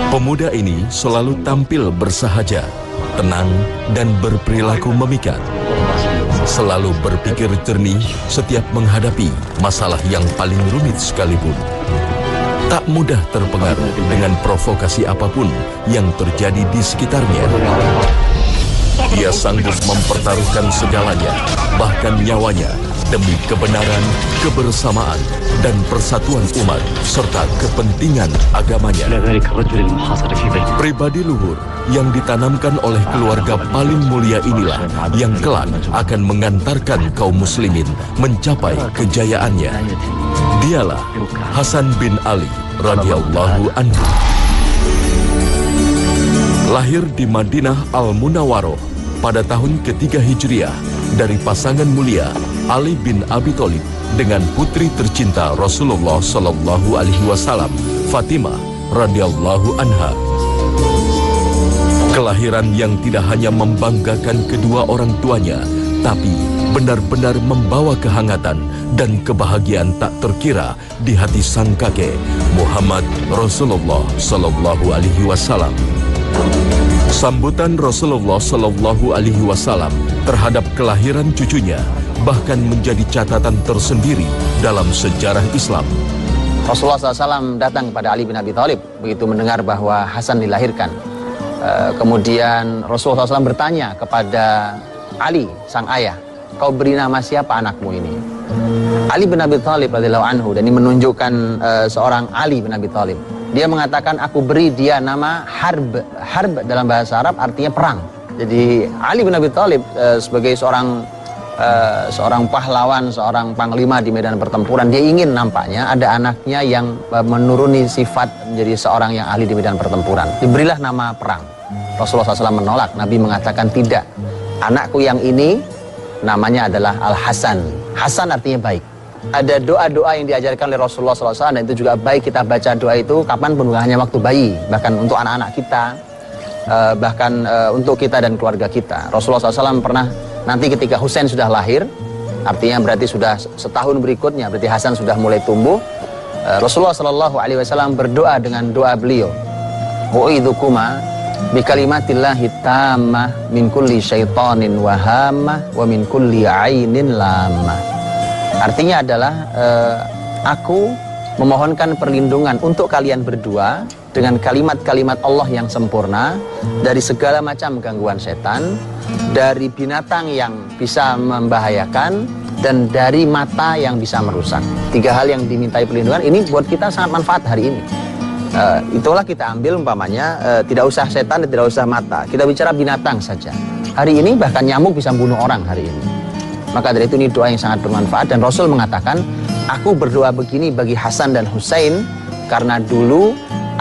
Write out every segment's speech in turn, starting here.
Pemuda ini selalu tampil bersahaja, tenang, dan berperilaku memikat. Selalu berpikir jernih setiap menghadapi masalah yang paling rumit sekalipun. Tak mudah terpengaruh dengan provokasi apapun yang terjadi di sekitarnya. Ia sanggup mempertaruhkan segalanya, bahkan nyawanya, demi kebenaran, kebersamaan, dan persatuan umat, serta kepentingan agamanya. Pribadi luhur yang ditanamkan oleh keluarga paling mulia inilah yang kelak akan mengantarkan kaum muslimin mencapai kejayaannya. Dialah Hasan bin Ali radhiyallahu anhu. Lahir di Madinah Al-Munawwaroh pada tahun ketiga Hijriah dari pasangan mulia Ali bin Abi Thalib dengan putri tercinta Rasulullah Sallallahu Alaihi Wasallam, Fatimah radhiyallahu anha. Kelahiran yang tidak hanya membanggakan kedua orang tuanya, tapi benar-benar membawa kehangatan dan kebahagiaan tak terkira di hati sang kakek Muhammad Rasulullah Sallallahu Alaihi Wasallam. Sambutan Rasulullah Sallallahu Alaihi Wasallam terhadap kelahiran cucunya bahkan menjadi catatan tersendiri dalam sejarah Islam. Rasulullah SAW datang kepada Ali bin Abi Thalib begitu mendengar bahwa Hasan dilahirkan. Kemudian Rasulullah SAW bertanya kepada Ali, sang ayah, kau beri nama siapa anakmu ini? Ali bin Abi Thalib radhiyallahu anhu, dan ini menunjukkan seorang Ali bin Abi Thalib. Dia mengatakan, aku beri dia nama Harb. Harb dalam bahasa Arab artinya perang. Jadi Ali bin Abi Thalib sebagai seorang pahlawan, seorang panglima di medan pertempuran, dia ingin nampaknya ada anaknya yang menuruni sifat menjadi seorang yang ahli di medan pertempuran. Diberilah nama perang. Rasulullah SAW menolak. Nabi mengatakan tidak. Anakku yang ini namanya adalah Al-Hasan. Hasan artinya baik. Ada doa-doa yang diajarkan oleh Rasulullah SAW, dan itu juga baik kita baca doa itu kapan pun, bukan hanya waktu bayi, bahkan untuk anak-anak kita, bahkan untuk kita dan keluarga kita. Rasulullah SAW pernah, nanti ketika Husain sudah lahir, artinya berarti sudah setahun berikutnya, berarti Hasan sudah mulai tumbuh, Rasulullah SAW berdoa dengan doa beliau, U'idhukuma bikalimatillahi tammah min kulli syaitanin wahamah wa min kulli ainin lamah. Artinya adalah aku memohonkan perlindungan untuk kalian berdua dengan kalimat-kalimat Allah yang sempurna dari segala macam gangguan setan, dari binatang yang bisa membahayakan, dan dari mata yang bisa merusak. Tiga hal yang dimintai perlindungan ini buat kita sangat manfaat hari ini. Itulah kita ambil umpamanya, tidak usah setan dan tidak usah mata, kita bicara binatang saja. Hari ini bahkan nyamuk bisa membunuh orang hari ini. Maka dari itu ini doa yang sangat bermanfaat, dan Rasul mengatakan, aku berdoa begini bagi Hasan dan Husain karena dulu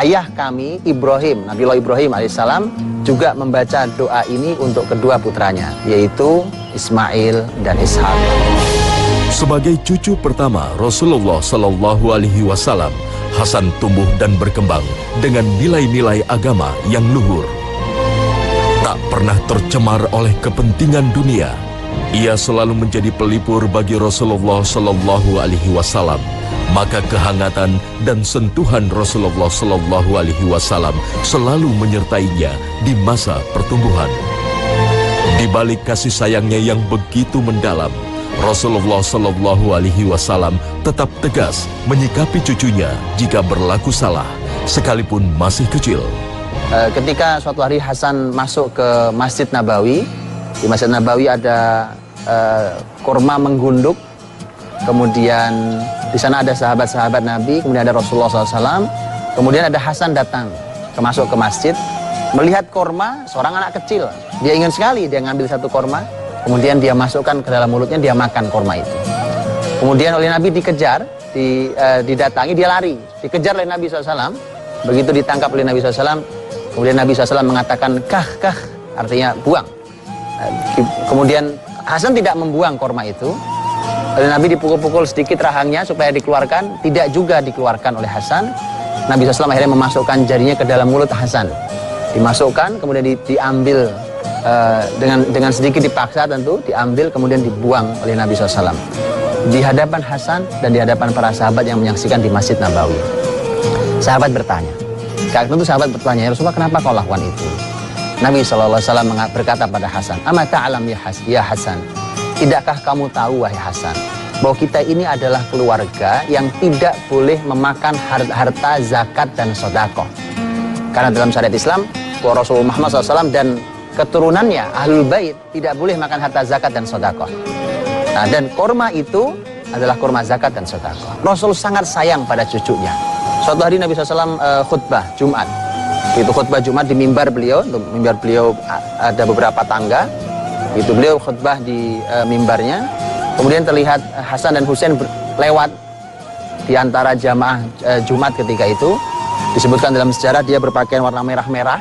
ayah kami Ibrahim, Nabiullah Ibrahim alaihissalam juga membaca doa ini untuk kedua putranya, yaitu Ismail dan Ishak. Sebagai cucu pertama Rasulullah Sallallahu Alaihi Wasallam, Hasan tumbuh dan berkembang dengan nilai-nilai agama yang luhur. Tak pernah tercemar oleh kepentingan dunia. Ia selalu menjadi pelipur bagi Rasulullah Sallallahu Alaihi Wasallam. Maka kehangatan dan sentuhan Rasulullah Sallallahu Alaihi Wasallam selalu menyertainya di masa pertumbuhan. Di balik kasih sayangnya yang begitu mendalam, Rasulullah Sallallahu Alaihi Wasallam tetap tegas menyikapi cucunya jika berlaku salah, sekalipun masih kecil. Ketika suatu hari Hasan masuk ke Masjid Nabawi, di Masjid Nabawi ada kurma menggunduk, kemudian di sana ada sahabat-sahabat Nabi, kemudian ada Rasulullah SAW, kemudian ada Hasan datang, masuk ke masjid, melihat kurma seorang anak kecil, dia ingin sekali, dia ngambil satu kurma, kemudian dia masukkan ke dalam mulutnya, dia makan kurma itu. Kemudian oleh Nabi dikejar, didatangi, dia lari, dikejar oleh Nabi SAW, begitu ditangkap oleh Nabi SAW, kemudian Nabi SAW mengatakan, kah, artinya buang. Kemudian Hasan tidak membuang korma itu. Oleh Nabi dipukul-pukul sedikit rahangnya supaya dikeluarkan, tidak juga dikeluarkan oleh Hasan. Nabi SAW akhirnya memasukkan jarinya ke dalam mulut Hasan. Dimasukkan, kemudian diambil dengan sedikit dipaksa tentu, diambil kemudian dibuang oleh Nabi SAW. Di hadapan Hasan dan di hadapan para sahabat yang menyaksikan di Masjid Nabawi. Sahabat bertanya, Tentu sahabat bertanya, ya Rasulullah, kenapa kau lakukan itu? Nabi SAW berkata pada Hasan, "Ama ta'alam ya Hasan, tidakkah kamu tahu wahai Hasan, bahwa kita ini adalah keluarga yang tidak boleh memakan harta zakat dan sedekah. Karena dalam syariat Islam, bahwa Rasulullah Muhammad SAW dan keturunannya Ahlul Bait tidak boleh makan harta zakat dan sedekah. Nah, dan kurma itu adalah kurma zakat dan sedekah. Rasul sangat sayang pada cucunya. Suatu hari Nabi SAW khutbah Jumat. Itu khutbah Jumat di mimbar beliau ada beberapa tangga. Itu beliau khutbah di mimbarnya. Kemudian terlihat Hasan dan Husain lewat di antara jamaah Jumat ketika itu. Disebutkan dalam sejarah dia berpakaian warna merah-merah.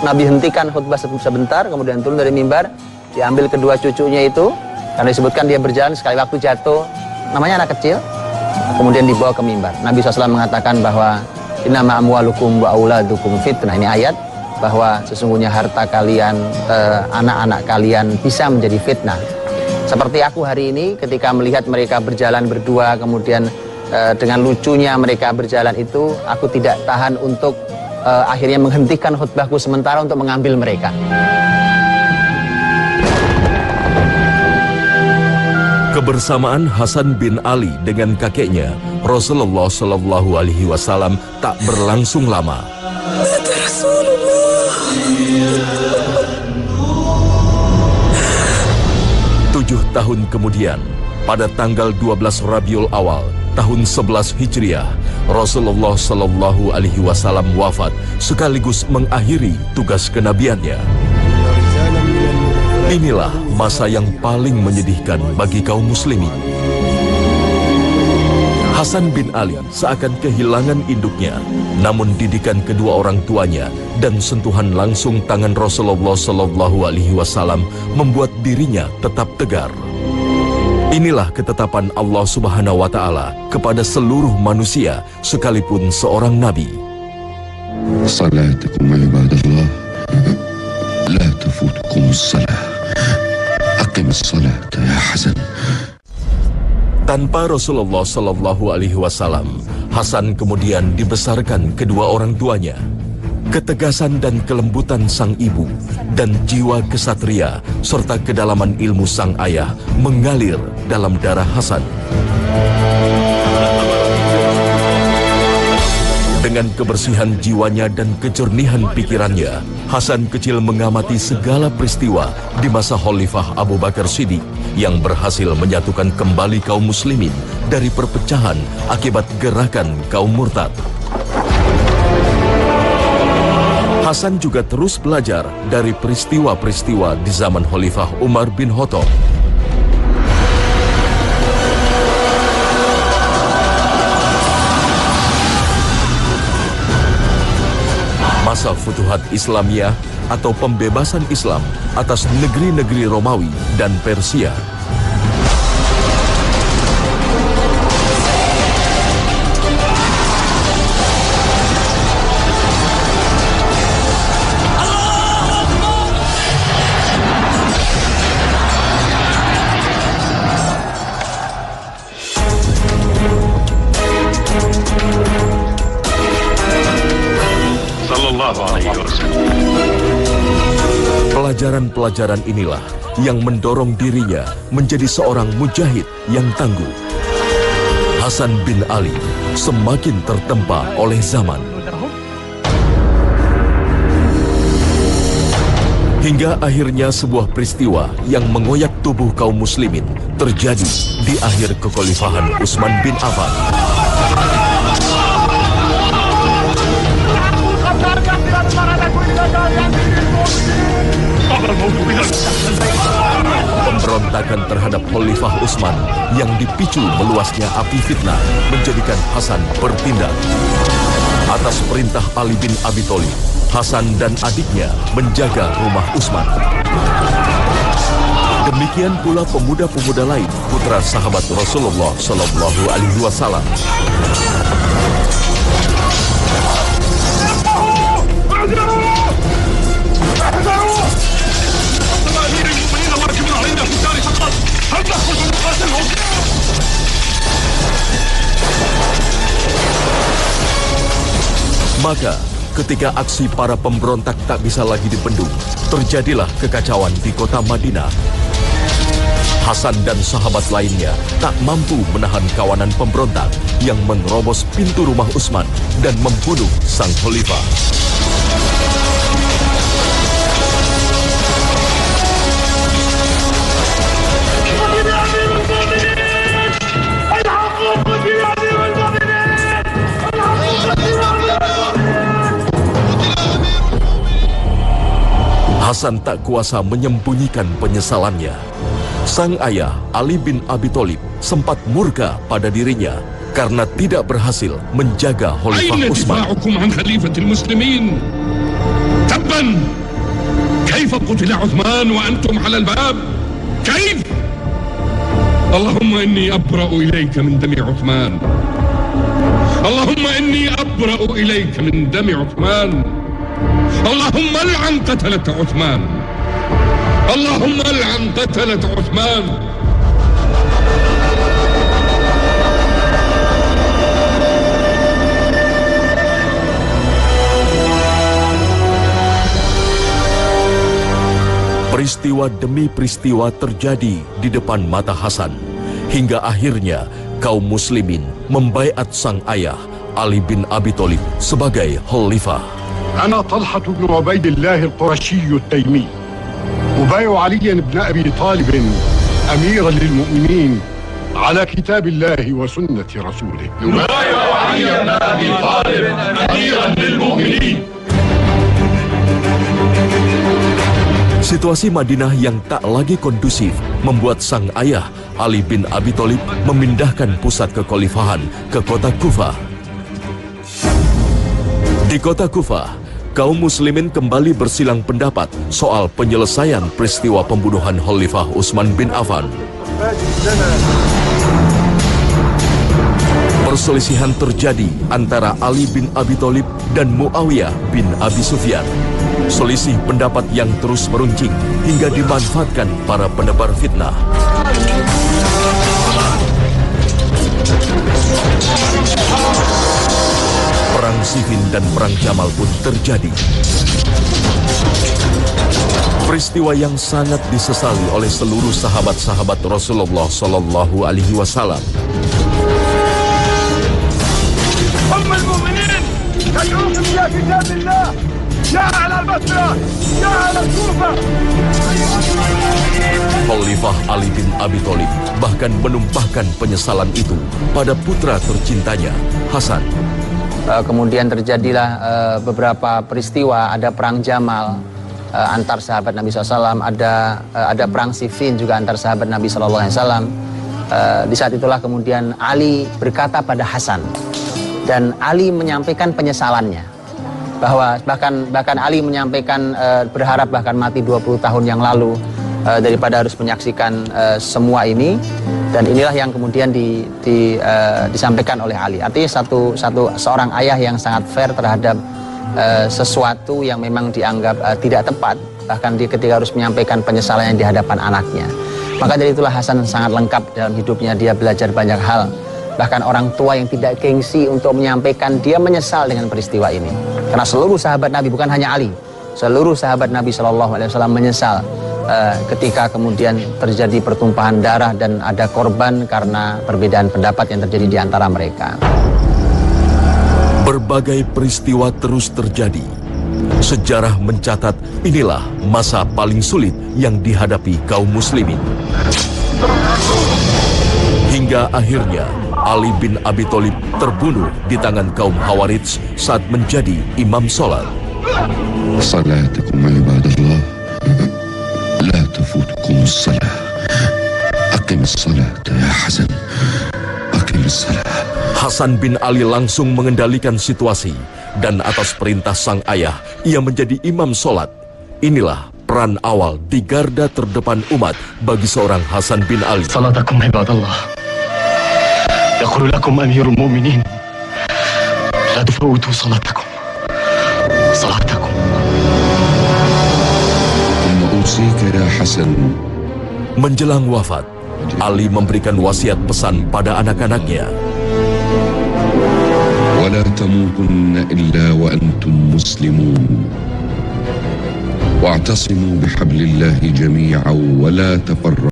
Nabi hentikan khutbah sebentar, kemudian turun dari mimbar, diambil kedua cucunya itu. Karena disebutkan dia berjalan sekali waktu jatuh, namanya anak kecil, kemudian dibawa ke mimbar. Nabi SAW mengatakan bahwa innama amwalukum wa auladukum fitnah. Ini ayat bahwa sesungguhnya harta kalian, anak-anak kalian bisa menjadi fitnah. Seperti aku hari ini ketika melihat mereka berjalan berdua, kemudian dengan lucunya mereka berjalan itu, aku tidak tahan untuk akhirnya menghentikan khutbahku sementara untuk mengambil mereka. Kebersamaan Hasan bin Ali dengan kakeknya Rasulullah Shallallahu Alaihi Wasallam tak berlangsung lama. 7 tahun kemudian, pada tanggal 12 Rabiul Awal tahun 11 Hijriah, Rasulullah Shallallahu Alaihi Wasallam wafat sekaligus mengakhiri tugas kenabiannya. Inilah masa yang paling menyedihkan bagi kaum muslimin. Hasan bin Ali seakan kehilangan induknya, namun didikan kedua orang tuanya dan sentuhan langsung tangan Rasulullah Shallallahu Alaihi Wasallam membuat dirinya tetap tegar. Inilah ketetapan Allah Subhanahu wa Ta'ala kepada seluruh manusia, sekalipun seorang nabi. Salatukum ibadallah, la tafutukum salah. Aqimus salata ya Hasan. Tanpa Rasulullah Shallallahu Alaihi Wasallam, Hasan kemudian dibesarkan kedua orang tuanya. Ketegasan dan kelembutan sang ibu dan jiwa kesatria serta kedalaman ilmu sang ayah mengalir dalam darah Hasan. Dengan kebersihan jiwanya dan kejernihan pikirannya, Hasan kecil mengamati segala peristiwa di masa Khalifah Abu Bakar Siddiq yang berhasil menyatukan kembali kaum muslimin dari perpecahan akibat gerakan kaum murtad. Hasan juga terus belajar dari peristiwa-peristiwa di zaman Khalifah Umar bin Khattab. Masa Futuhat Islamiyah atau pembebasan Islam atas negeri-negeri Romawi dan Persia. Pelajaran-pelajaran inilah yang mendorong dirinya menjadi seorang mujahid yang tangguh. Hasan bin Ali semakin tertempa oleh zaman. Hingga akhirnya sebuah peristiwa yang mengoyak tubuh kaum muslimin terjadi di akhir kekhalifahan Utsman bin Affan. Pemberontakan terhadap Khalifah Utsman yang dipicu meluasnya api fitnah menjadikan Hasan bertindak. Atas perintah Ali bin Abi Thalib, Hasan dan adiknya menjaga rumah Utsman. Demikian pula pemuda-pemuda lain, putra sahabat Rasulullah Shallallahu Alaihi Wasallam. Maka ketika aksi para pemberontak tak bisa lagi dibendung, terjadilah kekacauan di kota Madinah. Hasan dan sahabat lainnya tak mampu menahan kawanan pemberontak yang menerobos pintu rumah Utsman dan membunuh sang khalifah. Hasan tak kuasa menyembunyikan penyesalannya. Sang ayah, Ali bin Abi Thalib, sempat murka pada dirinya karena tidak berhasil menjaga Khalifah Utsman. كيف قتل عثمان وأنتم على الباب؟ كيف؟ اللهم إني أبرأ إليك من دم عثمان. اللهم إني أبرأ إليك من دم عثمان. اللهم العن قتلة عثمان. اللهم العن قتلة عثمان. Peristiwa demi peristiwa terjadi di depan mata Hasan, hingga akhirnya kaum muslimin membaiat sang ayah Ali bin Abi Thalib sebagai khalifah. أنا طلحة بن عبيد الله القرشي التيمي أبايع عليا بن أبي طالب أميرا للمؤمنين على كتاب الله وسنة رسوله. يبايع علي بن أبي طالب أميرا للمؤمنين. Situasi Madinah yang tak lagi kondusif membuat sang ayah Ali bin Abi Thalib memindahkan pusat kekhalifahan ke kota Kufah. Di kota Kufah, kaum muslimin kembali bersilang pendapat soal penyelesaian peristiwa pembunuhan Khalifah Utsman bin Affan. Perselisihan terjadi antara Ali bin Abi Thalib dan Muawiyah bin Abi Sufyan. Selisih pendapat yang terus meruncing hingga dimanfaatkan para penebar fitnah. Perang Siffin dan Perang Jamal pun terjadi. Peristiwa yang sangat disesali oleh seluruh sahabat-sahabat Rasulullah Sallallahu Alaihi Wasallam. Khalifah Ali bin Abi Thalib bahkan menumpahkan penyesalan itu pada putra tercintanya, Hasan. Kemudian terjadilah beberapa peristiwa, ada perang Jamal antar sahabat Nabi SAW, ada perang Siffin juga antar sahabat Nabi SAW. Di saat itulah kemudian Ali berkata pada Hasan, dan Ali menyampaikan penyesalannya, bahwa bahkan Ali menyampaikan berharap bahkan mati 20 tahun yang lalu daripada harus menyaksikan semua ini. Dan inilah yang kemudian disampaikan oleh Ali. Artinya seorang ayah yang sangat fair terhadap sesuatu yang memang dianggap tidak tepat, bahkan ketika harus menyampaikan penyesalannya di hadapan anaknya. Maka dari itulah Hasan sangat lengkap dalam hidupnya. Dia belajar banyak hal. Bahkan orang tua yang tidak gengsi untuk menyampaikan dia menyesal dengan peristiwa ini. Karena seluruh sahabat Nabi, bukan hanya Ali, seluruh sahabat Nabi SAW menyesal ketika kemudian terjadi pertumpahan darah dan ada korban karena perbedaan pendapat yang terjadi di antara mereka. Berbagai peristiwa terus terjadi. Sejarah mencatat inilah masa paling sulit yang dihadapi kaum muslimin. Hingga akhirnya Ali bin Abi Thalib terbunuh di tangan kaum Khawarij saat menjadi imam sholat. صلاتكم عباد الله لا تفوتكم الصلاة أقم الصلاة يا حسن أقم الصلاة. Hasan bin Ali langsung mengendalikan situasi dan atas perintah sang ayah ia menjadi imam sholat. Inilah peran awal di garda terdepan umat bagi seorang Hasan bin Ali. صلاتكم عباد الله يقول لكم أمير المؤمنين لا تفوتوا صلاتكم. ثم أوصيك يا حسن. Menjelang wafat, Ali memberikan wasiat pesan pada anak-anaknya. ولا تموتن إلا وأنتم مسلمون واعتصموا بحبل الله جميعا ولا تفرقوا.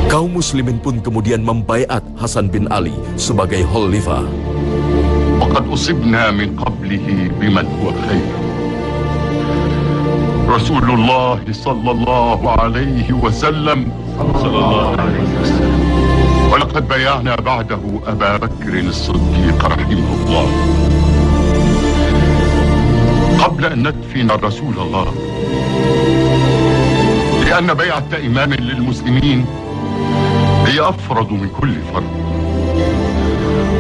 Kaum muslimin pun kemudian membaiat Hasan bin Ali sebagai khalifah. وقد أصبنا من قبله بمن هو خير رسول الله صلى الله عليه وسلم ولقد بايعنا بعده أبا بكر الصديق رحمه الله قبل أن ندفن رسول الله لأن بيعة إمام للمسلمين هي أفرض من كل فرض.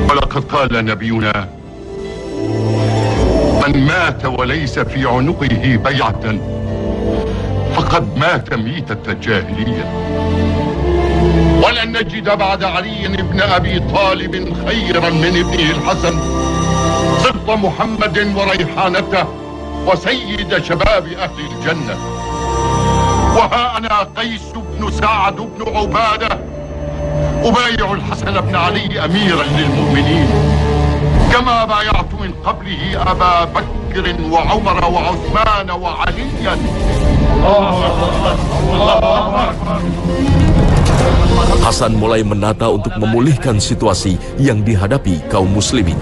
ولقد قال نبينا من مات وليس في عنقه بيعة فقد مات ميتة الجاهلية. ولن نجد بعد علي بن أبي طالب خيرا من ابنه الحسن سبط محمد وريحانته وسيد شباب أهل الجنة. وها أنا قيس بن سعد بن عبادة أبايع الحسن بن علي أميرا للمؤمنين كما بايعت من قبله أبا بكر وعمر وعثمان وعليا. Hasan mulai menata untuk memulihkan situasi yang dihadapi kaum muslimin.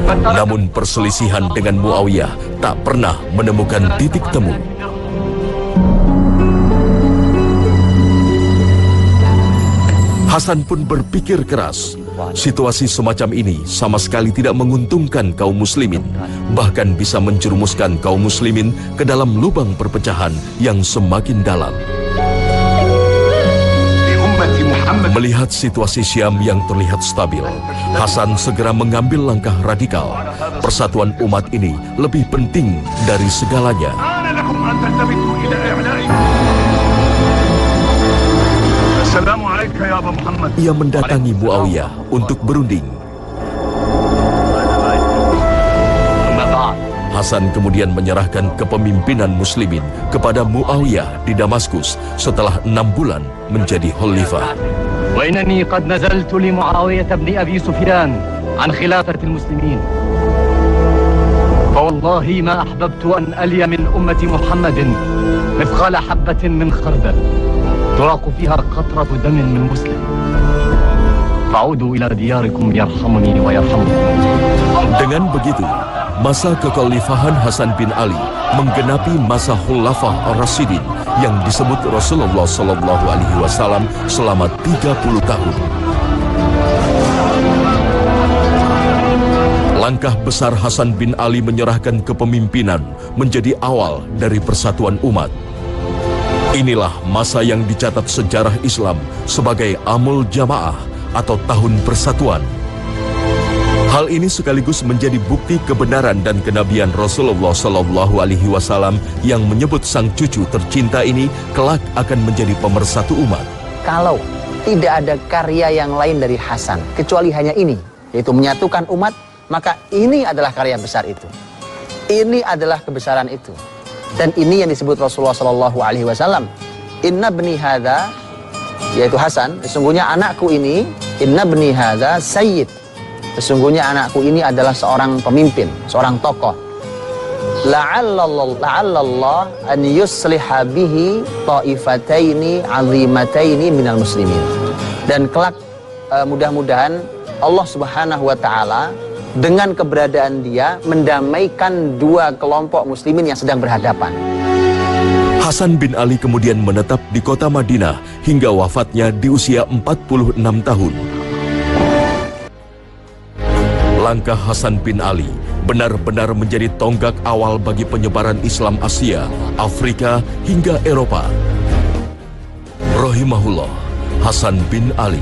Namun perselisihan dengan Muawiyah tak pernah menemukan titik temu. Hasan pun berpikir keras. Situasi semacam ini sama sekali tidak menguntungkan kaum muslimin, bahkan bisa menjerumuskan kaum muslimin ke dalam lubang perpecahan yang semakin dalam. Melihat situasi Syam yang terlihat stabil, Hasan segera mengambil langkah radikal. Persatuan umat ini lebih penting dari segalanya. Ia mendatangi Muawiyah untuk berunding. Hasan kemudian menyerahkan kepemimpinan muslimin kepada Muawiyah di Damaskus setelah 6 bulan menjadi khalifah. وإنني قد نزلت لمعاوية بن أبي سفيان عن خلافة المسلمين فوالله ما أحببت أن ألي من أمة محمد مثقال حبة من خردل تراق فيها قطرة دم من مسلم فعودوا إلى دياركم يرحمني ويرحمكم. Dengan begitu, masa kekhalifahan Hasan bin Ali menggenapi masa Khulafah Ar-Rasyidin yang disebut Rasulullah Sallallahu Alaihi Wasallam selama 30 tahun. Langkah besar Hasan bin Ali menyerahkan kepemimpinan menjadi awal dari persatuan umat. Inilah masa yang dicatat sejarah Islam sebagai Amul Jamaah atau Tahun Persatuan. Hal ini sekaligus menjadi bukti kebenaran dan kenabian Rasulullah Sallallahu Alaihi Wasallam yang menyebut sang cucu tercinta ini kelak akan menjadi pemersatu umat. Kalau tidak ada karya yang lain dari Hasan kecuali hanya ini, yaitu menyatukan umat, maka ini adalah karya besar itu. Ini adalah kebesaran itu. Dan ini yang disebut Rasulullah Sallallahu Alaihi Wasallam. Inna bni hadza, yaitu Hasan, sesungguhnya anakku ini, inna bni hadza sayyid. Sesungguhnya anakku ini adalah seorang pemimpin, seorang tokoh. La'allallah an yusliha bihi ta'ifataini 'azimataini minal muslimin. Dan kelak mudah-mudahan Allah Subhanahu wa taala dengan keberadaan dia mendamaikan dua kelompok muslimin yang sedang berhadapan. Hasan bin Ali kemudian menetap di kota Madinah hingga wafatnya di usia 46 tahun. Langkah Hasan bin Ali benar-benar menjadi tonggak awal bagi penyebaran Islam Asia, Afrika, hingga Eropa. Rahimahullah, Hasan bin Ali.